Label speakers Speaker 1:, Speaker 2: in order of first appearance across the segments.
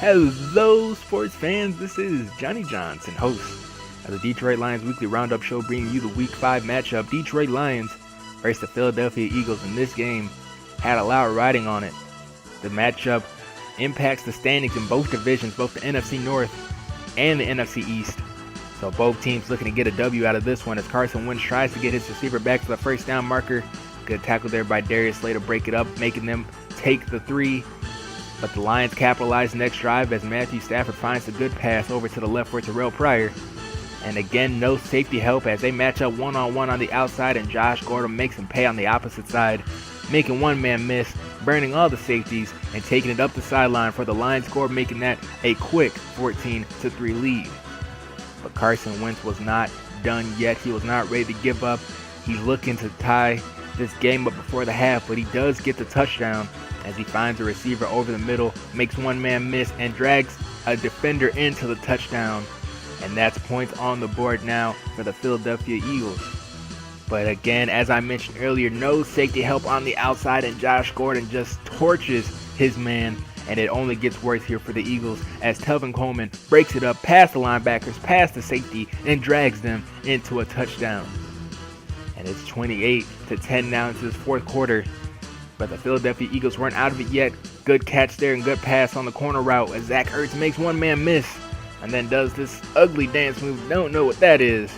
Speaker 1: Hello, sports fans. This is Johnny Johnson, host of the Detroit Lions Weekly Roundup Show, bringing you the Week 5 matchup. Detroit Lions versus the Philadelphia Eagles, and this game had a lot riding on it. The matchup impacts the standings in both divisions, both the NFC North and the NFC East. So both teams looking to get a W out of this one as Carson Wentz tries to get his receiver back to the first down marker. Good tackle there by Darius Slay to break it up, making them take the 3. But the Lions capitalize next drive as Matthew Stafford finds a good pass over to the left for Terrell Pryor. And again, no safety help as they match up one-on-one on the outside, and Josh Gordon makes him pay on the opposite side, making one man miss, burning all the safeties, and taking it up the sideline for the Lions score, making that a quick 14-3 lead. But Carson Wentz was not done yet. He was not ready to give up. He's looking to tie this game up before the half, but he does get the touchdown as he finds a receiver over the middle, makes one man miss, and drags a defender into the touchdown. And that's points on the board now for the Philadelphia Eagles. But again, as I mentioned earlier, no safety help on the outside, and Josh Gordon just torches his man. And it only gets worse here for the Eagles as Tevin Coleman breaks it up past the linebackers, past the safety, and drags them into a touchdown. And it's 28-10 now into this fourth quarter. But the Philadelphia Eagles weren't out of it yet. Good catch there and good pass on the corner route as Zach Ertz makes one man miss and then does this ugly dance move. Don't know what that is.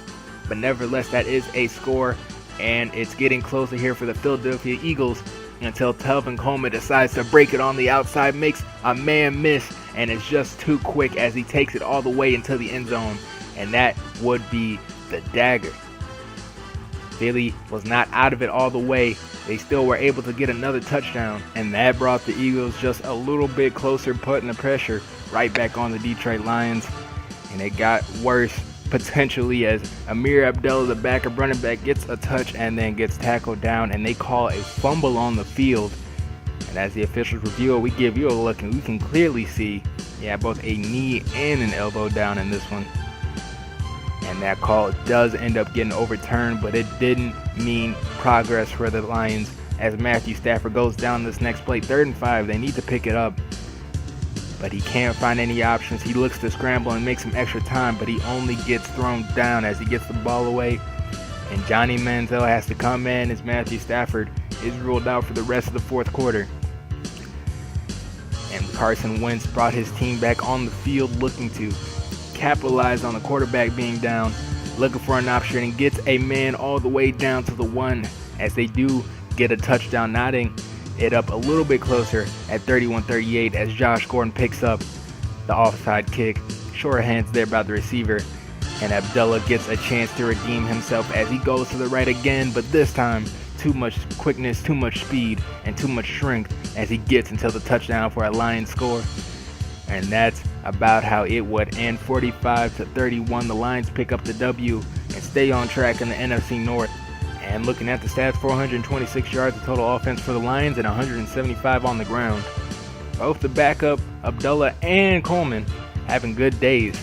Speaker 1: But nevertheless, that is a score, and it's getting closer here for the Philadelphia Eagles until Tevin Coleman decides to break it on the outside, makes a man miss, and it's just too quick as he takes it all the way into the end zone, and that would be the dagger. Philly was not out of it all the way. They still were able to get another touchdown, and that brought the Eagles just a little bit closer, putting the pressure right back on the Detroit Lions. And it got worse potentially as Amir Abdullah, the backup running back, gets a touch and then gets tackled down, and they call a fumble on the field. And as the officials review it, we give you a look and we can clearly see, both a knee and an elbow down in this one. And that call does end up getting overturned, but it didn't mean progress for the Lions as Matthew Stafford goes down this next play. 3rd and 5, they need to pick it up, but he can't find any options. He looks to scramble and make some extra time, but he only gets thrown down as he gets the ball away. And Johnny Manziel has to come in as Matthew Stafford is ruled out for the rest of the fourth quarter. And Carson Wentz brought his team back on the field looking to capitalize on the quarterback being down, looking for an option, and gets a man all the way down to the 1 as they do get a touchdown, knotting it up a little bit closer at 31-38 as Josh Gordon picks up the offside kick. Short hands there by the receiver, and Abdullah gets a chance to redeem himself as he goes to the right again, but this time too much quickness, too much speed, and too much strength as he gets until the touchdown for a Lions score. And that's about how it would end. 45-31, the Lions pick up the W and stay on track in the NFC North. And looking at the stats, 426 yards of total offense for the Lions and 175 on the ground. Both the backup, Abdullah and Coleman, having good days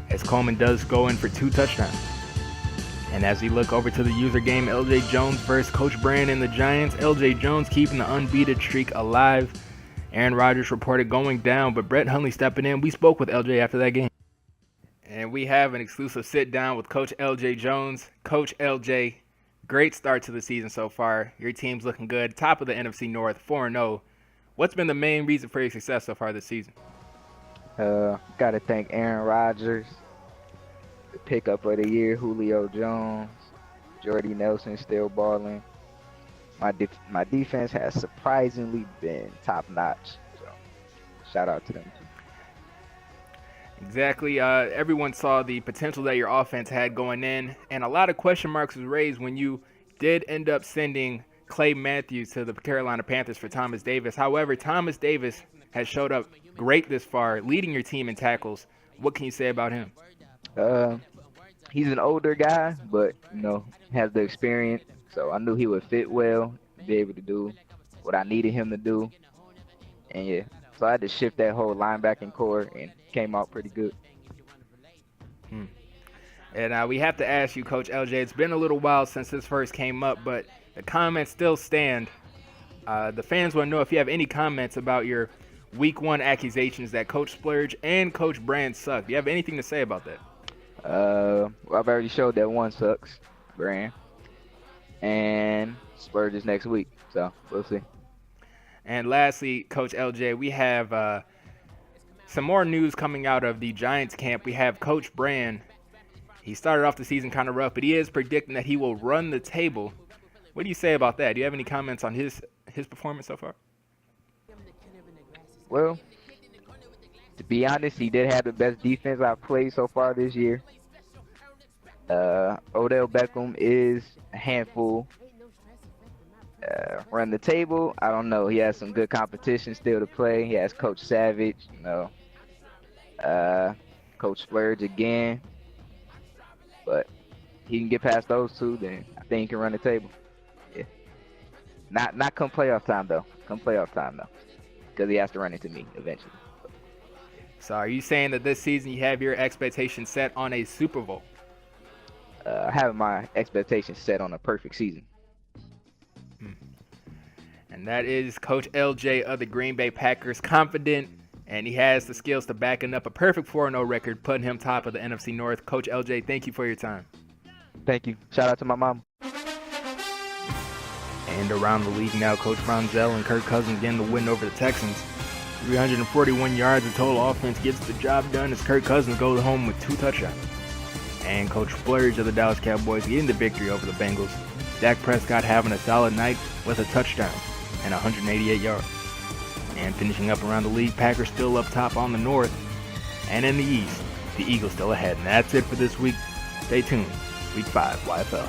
Speaker 1: as Coleman does go in for 2 touchdowns. And as we look over to the user game, LJ Jones versus Coach Brand and the Giants. LJ Jones keeping the unbeaten streak alive. Aaron Rodgers reported going down, but Brett Hundley stepping in. We spoke with LJ after that game. And we have an exclusive sit-down with Coach LJ Jones. Coach LJ, great start to the season so far. Your team's looking good. Top of the NFC North, 4-0. What's been the main reason for your success so far this season?
Speaker 2: Got to thank Aaron Rodgers, the pickup of the year, Julio Jones, Jordy Nelson still balling. My defense has surprisingly been top-notch, so shout out to them.
Speaker 1: Exactly. Everyone saw the potential that your offense had going in, and a lot of question marks was raised when you did end up sending Clay Matthews to the Carolina Panthers for Thomas Davis. However, Thomas Davis has showed up great this far, leading your team in tackles. What can you say about him?
Speaker 2: He's an older guy, but, has the experience. So I knew he would fit well, be able to do what I needed him to do. And so I had to shift that whole linebacking core and came out pretty good.
Speaker 1: And we have to ask you, Coach LJ, it's been a little while since this first came up, but the comments still stand. The fans want to know if you have any comments about your week 1 accusations that Coach Splurge and Coach Brand suck. Do you have anything to say about that?
Speaker 2: I've already showed that one sucks, Brand. And Splurge is next week, so we'll see.
Speaker 1: And lastly, Coach LJ, we have some more news coming out of the Giants camp. We have Coach Brand. He started off the season kind of rough, but he is predicting that he will run the table. What do you say about that? Do you have any comments on his performance so far?
Speaker 2: Well, to be honest, he did have the best defense I've played so far this year. Odell Beckham is a handful. Run the table, I don't know. He has some good competition still to play. He has Coach Savage, Coach Splurge again. But he can get past those two, then I think he can run the table. Yeah. Not come playoff time though. Because he has to run into me eventually.
Speaker 1: So are you saying that this season you have your expectations set on a Super Bowl?
Speaker 2: I have my expectations set on a perfect season.
Speaker 1: And that is Coach LJ of the Green Bay Packers, confident, and he has the skills to back up a perfect 4-0 record, putting him top of the NFC North. Coach LJ, thank you for your time.
Speaker 2: Thank you. Shout out to my mom.
Speaker 1: And around the league now, Coach Bronzell and Kirk Cousins getting the win over the Texans. 341 yards of total offense gets the job done as Kirk Cousins goes home with 2 touchdowns. And Coach Splurge of the Dallas Cowboys getting the victory over the Bengals. Dak Prescott having a solid night with a touchdown and 188 yards. And finishing up around the league, Packers still up top on the north. And in the east, the Eagles still ahead. And that's it for this week. Stay tuned. Week 5, YFL.